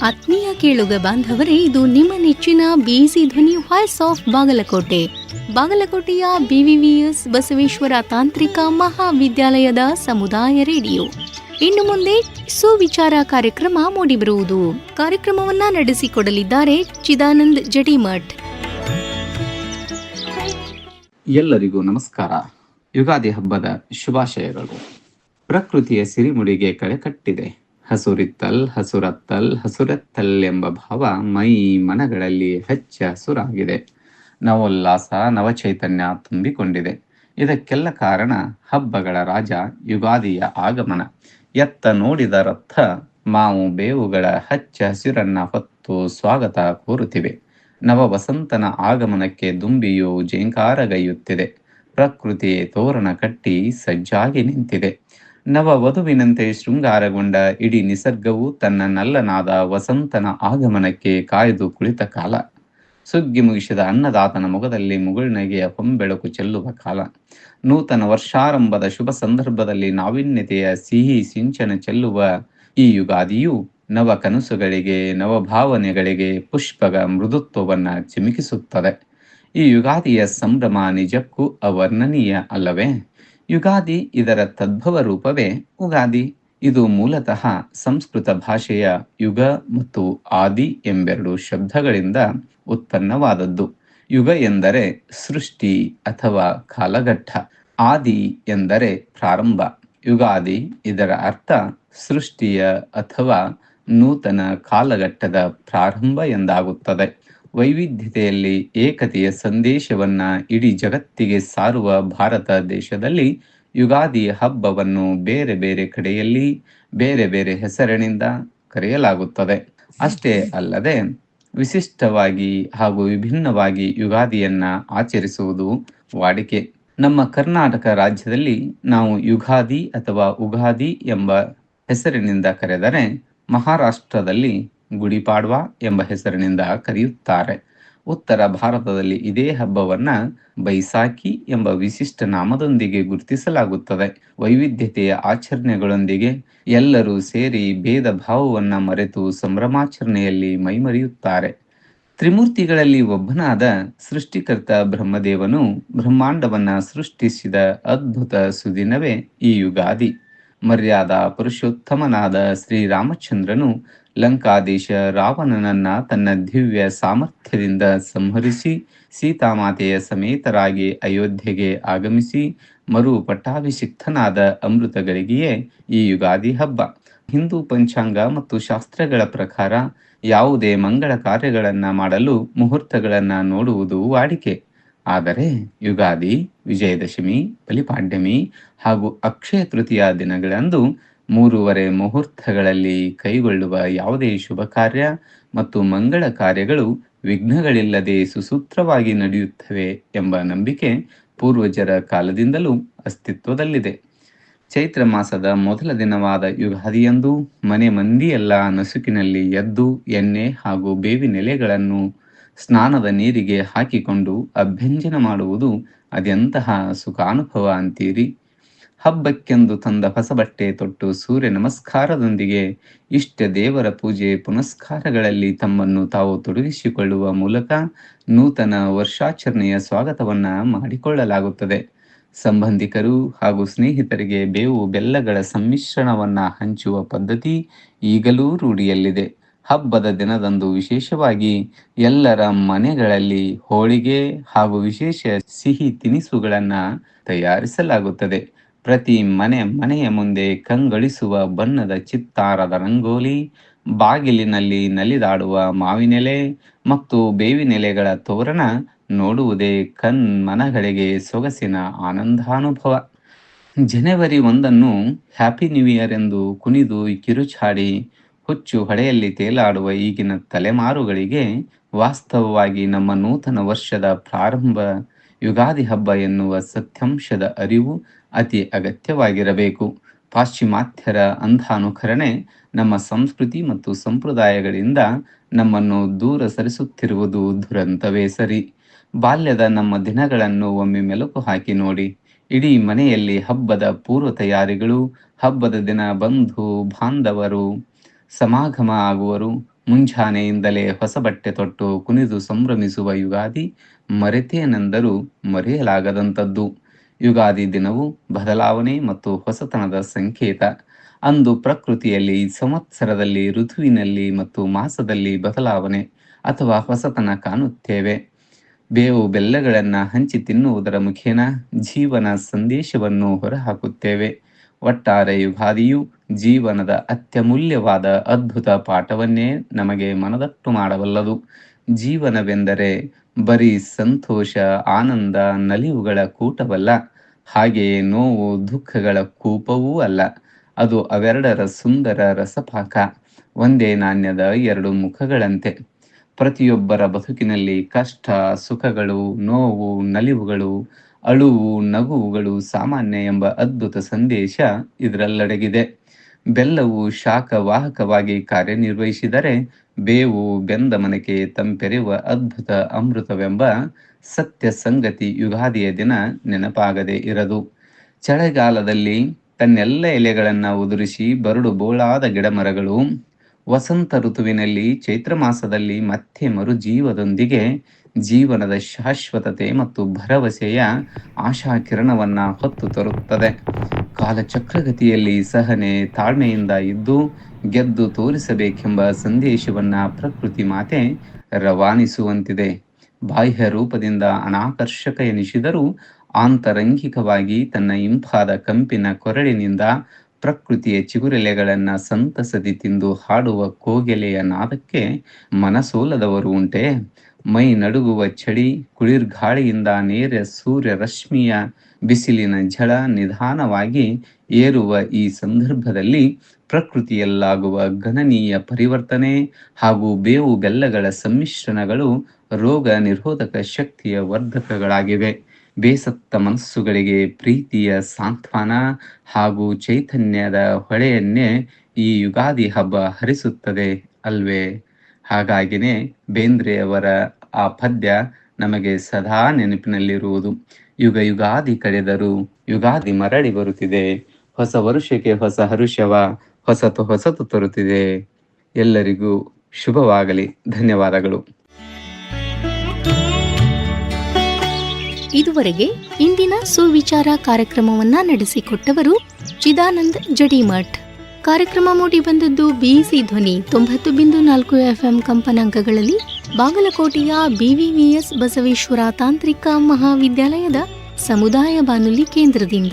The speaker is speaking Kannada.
ಆತ್ಮೀಯ ಕೇಳುಗ ಬಾಂಧವರೇ, ಇದು ನಿಮ್ಮ ನೆಚ್ಚಿನ ಬಿಸಿ ಧ್ವನಿ ವಾಯ್ಸ್ ಆಫ್ ಬಾಗಲಕೋಟೆಯ BVVS ಬಸವೇಶ್ವರ ತಾಂತ್ರಿಕ ಮಹಾವಿದ್ಯಾಲಯದ ಸಮುದಾಯ ರೇಡಿಯೋ. ಇನ್ನು ಮುಂದೆ ಸುವಿಚಾರ ಕಾರ್ಯಕ್ರಮ ಮೂಡಿಬರುವುದು. ಕಾರ್ಯಕ್ರಮವನ್ನ ನಡೆಸಿಕೊಡಲಿದ್ದಾರೆ ಚಿದಾನಂದ್ ಜಟಿಮಠ್. ಎಲ್ಲರಿಗೂ ನಮಸ್ಕಾರ. ಯುಗಾದಿ ಹಬ್ಬದ ಶುಭಾಶಯಗಳು. ಪ್ರಕೃತಿಯ ಸಿರಿಮುಡಿಗೆ ಕಳೆಕಟ್ಟಿದೆ. ಹಸುರಿತ್ತಲ್ ಹಸುರತ್ತಲ್ ಹಸುರೆತ್ತಲ್ ಎಂಬ ಭಾವ ಮೈ ಮನಗಳಲ್ಲಿ ಹೆಚ್ಚ ಹಸುರಾಗಿದೆ. ನವೋಲ್ಲಾಸ ನವಚೈತನ್ಯ ತುಂಬಿಕೊಂಡಿದೆ. ಇದಕ್ಕೆಲ್ಲ ಕಾರಣ ಹಬ್ಬಗಳ ರಾಜ ಯುಗಾದಿಯ ಆಗಮನ. ಎತ್ತ ನೋಡಿದ ರಥ ಮಾವು ಬೇವುಗಳ ಹಚ್ಚ ಹಸಿರನ್ನ ಹೊತ್ತು ಸ್ವಾಗತ ಕೋರುತ್ತಿವೆ. ನವ ವಸಂತನ ಆಗಮನಕ್ಕೆ ದುಂಬಿಯು ಜೇಂಕಾರಗೈಯುತ್ತಿದೆ. ಪ್ರಕೃತಿ ತೋರಣ ಕಟ್ಟಿ ಸಜ್ಜಾಗಿ ನಿಂತಿದೆ. ನವ ವಧುವಿನಂತೆ ಶೃಂಗಾರಗೊಂಡ ಇಡೀ ನಿಸರ್ಗವು ತನ್ನ ನಲ್ಲನಾದ ವಸಂತನ ಆಗಮನಕ್ಕೆ ಕಾಯ್ದು ಕುಳಿತ ಕಾಲ. ಸುಗ್ಗಿ ಮುಗಿಸಿದ ಅನ್ನದಾತನ ಮೊಗದಲ್ಲಿ ಮುಗುಳ್ನಗೆಯ ಹೊಂಬೆಳಕು ಚೆಲ್ಲುವ ಕಾಲ. ನೂತನ ವರ್ಷಾರಂಭದ ಶುಭ ಸಂದರ್ಭದಲ್ಲಿ ನಾವೀನ್ಯತೆಯ ಸಿಹಿ ಸಿಂಚನ ಚೆಲ್ಲುವ ಈ ಯುಗಾದಿಯು ನವ ಕನಸುಗಳಿಗೆ ನವ ಭಾವನೆಗಳಿಗೆ ಪುಷ್ಪಗ ಮೃದುತ್ವವನ್ನ ಚಿಮುಕಿಸುತ್ತದೆ. ಈ ಯುಗಾದಿಯ ಸಂಭ್ರಮ ನಿಜಕ್ಕೂ ಅವರ್ಣನೀಯ ಅಲ್ಲವೇ? ಯುಗಾದಿ ಇದರ ತದ್ಭವ ರೂಪವೇ ಉಗಾದಿ. ಇದು ಮೂಲತಃ ಸಂಸ್ಕೃತ ಭಾಷೆಯ ಯುಗ ಮತ್ತು ಆದಿ ಎಂಬೆರಡು ಶಬ್ದಗಳಿಂದ ಉತ್ಪನ್ನವಾದದ್ದು. ಯುಗ ಎಂದರೆ ಸೃಷ್ಟಿ ಅಥವಾ ಕಾಲಘಟ್ಟ, ಆದಿ ಎಂದರೆ ಪ್ರಾರಂಭ. ಯುಗಾದಿ ಇದರ ಅರ್ಥ ಸೃಷ್ಟಿಯ ಅಥವಾ ನೂತನ ಕಾಲಘಟ್ಟದ ಪ್ರಾರಂಭ ಎಂದಾಗುತ್ತದೆ. ವೈವಿಧ್ಯತೆಯಲ್ಲಿ ಏಕತೆಯ ಸಂದೇಶವನ್ನ ಇಡೀ ಜಗತ್ತಿಗೆ ಸಾರುವ ಭಾರತ ದೇಶದಲ್ಲಿ ಯುಗಾದಿ ಹಬ್ಬವನ್ನು ಬೇರೆ ಬೇರೆ ಕಡೆಯಲ್ಲಿ ಬೇರೆ ಬೇರೆ ಹೆಸರಿನಿಂದ ಕರೆಯಲಾಗುತ್ತದೆ. ಅಷ್ಟೇ ಅಲ್ಲದೆ ವಿಶಿಷ್ಟವಾಗಿ ಹಾಗೂ ವಿಭಿನ್ನವಾಗಿ ಯುಗಾದಿಯನ್ನ ಆಚರಿಸುವುದು ವಾಡಿಕೆ. ನಮ್ಮ ಕರ್ನಾಟಕ ರಾಜ್ಯದಲ್ಲಿ ನಾವು ಯುಗಾದಿ ಅಥವಾ ಉಗಾದಿ ಎಂಬ ಹೆಸರಿನಿಂದ ಕರೆದರೆ, ಮಹಾರಾಷ್ಟ್ರದಲ್ಲಿ ಗುಡಿಪಾಡ್ವಾ ಎಂಬ ಹೆಸರಿನಿಂದ ಕರೆಯುತ್ತಾರೆ. ಉತ್ತರ ಭಾರತದಲ್ಲಿ ಇದೇ ಹಬ್ಬವನ್ನ ಬೈಸಾಖಿ ಎಂಬ ವಿಶಿಷ್ಟ ನಾಮದೊಂದಿಗೆ ಗುರುತಿಸಲಾಗುತ್ತದೆ. ವೈವಿಧ್ಯತೆಯ ಆಚರಣೆಗಳೊಂದಿಗೆ ಎಲ್ಲರೂ ಸೇರಿ ಭೇದ ಭಾವವನ್ನ ಮರೆತು ಸಂಭ್ರಮಾಚರಣೆಯಲ್ಲಿ ಮೈಮರೆಯುತ್ತಾರೆ. ತ್ರಿಮೂರ್ತಿಗಳಲ್ಲಿ ಒಬ್ಬನಾದ ಸೃಷ್ಟಿಕರ್ತ ಬ್ರಹ್ಮದೇವನು ಬ್ರಹ್ಮಾಂಡವನ್ನ ಸೃಷ್ಟಿಸಿದ ಅದ್ಭುತ ಸುದಿನವೇ ಈ ಯುಗಾದಿ. ಮರ್ಯಾದಾ ಪುರುಷೋತ್ತಮನಾದ ಶ್ರೀರಾಮಚಂದ್ರನು ಲಂಕಾದೇಶ ರಾವಣನನ್ನ ತನ್ನ ದಿವ್ಯ ಸಾಮರ್ಥ್ಯದಿಂದ ಸಂಹರಿಸಿ ಸೀತಾಮಾತೆಯ ಸಮೇತರಾಗಿ ಅಯೋಧ್ಯೆಗೆ ಆಗಮಿಸಿ ಮರು ಪಟ್ಟಾಭಿಷಿಕ್ತನಾದ ಅಮೃತ ಗಳಿಗೆಯೇ ಈ ಯುಗಾದಿ ಹಬ್ಬ. ಹಿಂದೂ ಪಂಚಾಂಗ ಮತ್ತು ಶಾಸ್ತ್ರಗಳ ಪ್ರಕಾರ ಯಾವುದೇ ಮಂಗಳ ಕಾರ್ಯಗಳನ್ನ ಮಾಡಲು ಮುಹೂರ್ತಗಳನ್ನ ನೋಡುವುದು ವಾಡಿಕೆ. ಆದರೆ ಯುಗಾದಿ, ವಿಜಯದಶಮಿ, ಬಲಿಪಾಡ್ಯಮಿ ಹಾಗೂ ಅಕ್ಷಯ ತೃತೀಯ ದಿನಗಳಂದು 3 ಮುಹೂರ್ತಗಳಲ್ಲಿ ಕೈಗೊಳ್ಳುವ ಯಾವುದೇ ಶುಭ ಕಾರ್ಯ ಮತ್ತು ಮಂಗಳ ಕಾರ್ಯಗಳು ವಿಘ್ನಗಳಿಲ್ಲದೆ ಸುಸೂತ್ರವಾಗಿ ನಡೆಯುತ್ತವೆ ಎಂಬ ನಂಬಿಕೆ ಪೂರ್ವಜರ ಕಾಲದಿಂದಲೂ ಅಸ್ತಿತ್ವದಲ್ಲಿದೆ. ಚೈತ್ರ ಮಾಸದ ಮೊದಲ ದಿನವಾದ ಯುಗಾದಿಯಂದು ಮನೆ ಮಂದಿಯೆಲ್ಲ ನಸುಕಿನಲ್ಲಿ ಎದ್ದು ಎಣ್ಣೆ ಹಾಗೂ ಬೇವಿನೆಲೆಗಳನ್ನು ಸ್ನಾನದ ನೀರಿಗೆ ಹಾಕಿಕೊಂಡು ಅಭ್ಯಂಜನ ಮಾಡುವುದು ಅದೆಂತಹ ಸುಖಾನುಭವ ಅಂತೀರಿ. ಹಬ್ಬಕ್ಕೆಂದು ತಂದ ಹೊಸ ಬಟ್ಟೆ ತೊಟ್ಟು ಸೂರ್ಯ ನಮಸ್ಕಾರದೊಂದಿಗೆ ಇಷ್ಟ ದೇವರ ಪೂಜೆ ಪುನಸ್ಕಾರಗಳಲ್ಲಿ ತಮ್ಮನ್ನು ತಾವು ತೊಡಗಿಸಿಕೊಳ್ಳುವ ಮೂಲಕ ನೂತನ ವರ್ಷಾಚರಣೆಯ ಸ್ವಾಗತವನ್ನ ಮಾಡಿಕೊಳ್ಳಲಾಗುತ್ತದೆ. ಸಂಬಂಧಿಕರು ಹಾಗೂ ಸ್ನೇಹಿತರಿಗೆ ಬೇವು ಬೆಲ್ಲಗಳ ಸಮ್ಮಿಶ್ರಣವನ್ನ ಹಂಚುವ ಪದ್ಧತಿ ಈಗಲೂ ರೂಢಿಯಲ್ಲಿದೆ. ಹಬ್ಬದ ದಿನದಂದು ವಿಶೇಷವಾಗಿ ಎಲ್ಲರ ಮನೆಗಳಲ್ಲಿ ಹೋಳಿಗೆ ಹಾಗೂ ವಿಶೇಷ ಸಿಹಿ ತಿನಿಸುಗಳನ್ನ ತಯಾರಿಸಲಾಗುತ್ತದೆ. ಪ್ರತಿ ಮನೆಯ ಮುಂದೆ ಕಂಗೊಳಿಸುವ ಬಣ್ಣದ ಚಿತ್ತಾರದ ರಂಗೋಲಿ, ಬಾಗಿಲಿನಲ್ಲಿ ನಲಿದಾಡುವ ಮಾವಿನೆಲೆ ಮತ್ತು ಬೇವಿನೆಲೆಗಳ ತೋರಣ ನೋಡುವುದೇ ಮನಗಳಿಗೆ ಸೊಗಸಿನ ಆನಂದಾನುಭವ. ಜನವರಿ 1 ಹ್ಯಾಪಿ ನ್ಯೂ ಇಯರ್ ಎಂದು ಕುಣಿದು ಕಿರುಚಾಡಿ ಹುಚ್ಚು ಹೊಳೆಯಲ್ಲಿ ತೇಲಾಡುವ ಈಗಿನ ತಲೆಮಾರುಗಳಿಗೆ ವಾಸ್ತವವಾಗಿ ನಮ್ಮ ನೂತನ ವರ್ಷದ ಪ್ರಾರಂಭ ಯುಗಾದಿ ಹಬ್ಬ ಎನ್ನುವ ಸತ್ಯಾಂಶದ ಅರಿವು ಅತಿ ಅಗತ್ಯವಾಗಿರಬೇಕು. ಪಾಶ್ಚಿಮಾತ್ಯರ ಅಂಧಾನುಕರಣೆ ನಮ್ಮ ಸಂಸ್ಕೃತಿ ಮತ್ತು ಸಂಪ್ರದಾಯಗಳಿಂದ ನಮ್ಮನ್ನು ದೂರ ಸರಿಸುತ್ತಿರುವುದು ದುರಂತವೇ ಸರಿ. ಬಾಲ್ಯದ ನಮ್ಮ ದಿನಗಳನ್ನು ಒಮ್ಮೆ ಮೆಲುಕು ಹಾಕಿ ನೋಡಿ. ಇಡೀ ಮನೆಯಲ್ಲಿ ಹಬ್ಬದ ಪೂರ್ವ ತಯಾರಿಗಳು, ಹಬ್ಬದ ದಿನ ಬಂಧು ಬಾಂಧವರು ಸಮಾಗಮ ಆಗುವರು, ಮುಂಜಾನೆಯಿಂದಲೇ ಹೊಸ ಬಟ್ಟೆ ತೊಟ್ಟು ಕುಣಿದು ಸಂಭ್ರಮಿಸುವ ಯುಗಾದಿ ಮರೆತೇನೆಂದರೂ ಮರೆಯಲಾಗದಂಥದ್ದು. ಯುಗಾದಿ ದಿನವು ಬದಲಾವಣೆ ಮತ್ತು ಹೊಸತನದ ಸಂಕೇತ. ಅಂದು ಪ್ರಕೃತಿಯಲ್ಲಿ, ಸಂವತ್ಸರದಲ್ಲಿ, ಋತುವಿನಲ್ಲಿ ಮತ್ತು ಮಾಸದಲ್ಲಿ ಬದಲಾವಣೆ ಅಥವಾ ಹೊಸತನ ಕಾಣುತ್ತೇವೆ. ಬೇವು ಬೆಲ್ಲಗಳನ್ನು ಹಂಚಿ ತಿನ್ನುವುದರ ಮುಖೇನ ಜೀವನ ಸಂದೇಶವನ್ನು ಹೊರಹಾಕುತ್ತೇವೆ. ಒಟ್ಟಾರೆ ಯುಗಾದಿಯು ಜೀವನದ ಅತ್ಯಮೂಲ್ಯವಾದ ಅದ್ಭುತ ಪಾಠವನ್ನೇ ನಮಗೆ ಮನದಟ್ಟು ಮಾಡಬಲ್ಲದು. ಜೀವನವೆಂದರೆ ಬರೀ ಸಂತೋಷ, ಆನಂದ, ನಲಿವುಗಳ ಕೂಟವಲ್ಲ. ಹಾಗೆಯೇ ನೋವು, ದುಃಖಗಳ ಕೂಪವೂ ಅಲ್ಲ. ಅದು ಅವೆರಡರ ಸುಂದರ ರಸಪಾಕ, ಒಂದೇ ನಾಣ್ಯದ ಎರಡು ಮುಖಗಳಂತೆ. ಪ್ರತಿಯೊಬ್ಬರ ಬದುಕಿನಲ್ಲಿ ಕಷ್ಟ, ಸುಖಗಳು, ನೋವು, ನಲಿವುಗಳು, ಅಳುವು, ನಗುವುಗಳು ಸಾಮಾನ್ಯ ಎಂಬ ಅದ್ಭುತ ಸಂದೇಶ ಇದರಲ್ಲಡಗಿದೆ. ಬೆಲ್ಲವು ಶಾಖವಾಹಕವಾಗಿ ಕಾರ್ಯನಿರ್ವಹಿಸಿದರೆ ಬೇವು ಬೆಂದ ಮನಕ್ಕೆ ತಂಪೆರೆಯುವ ಅದ್ಭುತ ಅಮೃತವೆಂಬ ಸತ್ಯ ಸಂಗತಿ ಯುಗಾದಿಯ ದಿನ ನೆನಪಾಗದೆ ಇರದು. ಚಳಿಗಾಲದಲ್ಲಿ ತನ್ನೆಲ್ಲ ಎಲೆಗಳನ್ನು ಉದುರಿಸಿ ಬರಡು ಬೋಳಾದ ಗಿಡಮರಗಳು ವಸಂತ ಋತುವಿನಲ್ಲಿ, ಚೈತ್ರ ಮಾಸದಲ್ಲಿ ಮತ್ತೆ ಮರುಜೀವದೊಂದಿಗೆ ಜೀವನದ ಶಾಶ್ವತತೆ ಮತ್ತು ಭರವಸೆಯ ಆಶಾಕಿರಣವನ್ನ ಹೊತ್ತು ತರುತ್ತದೆ. ಕಾಲಚಕ್ರಗತಿಯಲ್ಲಿ ಸಹನೆ, ತಾಳ್ಮೆಯಿಂದ ಇದ್ದು ಗೆದ್ದು ತೋರಿಸಬೇಕೆಂಬ ಸಂದೇಶವನ್ನ ಪ್ರಕೃತಿ ಮಾತೆ ರವಾನಿಸುವಂತಿದೆ. ಬಾಹ್ಯ ರೂಪದಿಂದ ಅನಾಕರ್ಷಕ ಎನಿಸಿದರೂ ಆಂತರಂಗಿಕವಾಗಿ ತನ್ನ ಇಂಪಾದ ಕಂಪಿನ ಕೊರಳಿನಿಂದ ಪ್ರಕೃತಿಯ ಚಿಗುರೆಲೆಗಳನ್ನು ಸಂತಸದಿ ತಿಂದು ಹಾಡುವ ಕೋಗಿಲೆಯ ನಾದಕ್ಕೆ ಮನಸೋಲದವರು ಉಂಟೆ? ಮೈ ನಡುಗುವ ಚಳಿ, ಕುಳಿರ್ಗಾಳಿಯಿಂದ ನೇರ ಸೂರ್ಯ ರಶ್ಮಿಯ ಬಿಸಿಲಿನ ಝಳ ನಿಧಾನವಾಗಿ ಏರುವ ಈ ಸಂದರ್ಭದಲ್ಲಿ ಪ್ರಕೃತಿಯಲ್ಲಾಗುವ ಗಣನೀಯ ಪರಿವರ್ತನೆ ಹಾಗೂ ಬೇವು ಬೆಲ್ಲಗಳ ಸಮ್ಮಿಶ್ರಣಗಳು ರೋಗ ನಿರೋಧಕ ಶಕ್ತಿಯ ವರ್ಧಕಗಳಾಗಿವೆ. ಬೇಸತ್ತ ಮನಸ್ಸುಗಳಿಗೆ ಪ್ರೀತಿಯ ಸಾಂತ್ವನ ಹಾಗೂ ಚೈತನ್ಯದ ಹೊಳೆಯನ್ನೇ ಈ ಯುಗಾದಿ ಹಬ್ಬ ಹರಿಸುತ್ತದೆ ಅಲ್ವೇ? ಹಾಗಾಗಿನೇ ಬೇಂದ್ರೆಯವರ ಆ ಪದ್ಯ ನಮಗೆ ಸದಾ ನೆನಪಿನಲ್ಲಿರುವುದು. ಯುಗ ಯುಗಾದಿ ಕಳೆದರೂ ಯುಗಾದಿ ಮರಳಿ ಬರುತ್ತಿದೆ, ಹೊಸ ವರುಷಕ್ಕೆ ಹೊಸ ಹರುಷವ ಹೊಸತು ತರುತ್ತಿದೆ. ಎಲ್ಲರಿಗೂ ಶುಭವಾಗಲಿ. ಧನ್ಯವಾದಗಳು. ಇದುವರೆಗೆ ಇಂದಿನ ಸುವಿಚಾರ ಕಾರ್ಯಕ್ರಮವನ್ನ ನಡೆಸಿಕೊಟ್ಟವರು ಚಿದಾನಂದ್ ಜಡಿಮಠ್. ಕಾರ್ಯಕ್ರಮ ಮೂಡಿ ಬಂದದ್ದು ಬಿಸಿ ಧ್ವನಿ 90.4 FM ಕಂಪನಾಂಕಗಳಲ್ಲಿ ಬಾಗಲಕೋಟೆಯ BVVS ಬಸವೇಶ್ವರ ತಾಂತ್ರಿಕ ಮಹಾವಿದ್ಯಾಲಯದ ಸಮುದಾಯ ಬಾನುಲಿ ಕೇಂದ್ರದಿಂದ.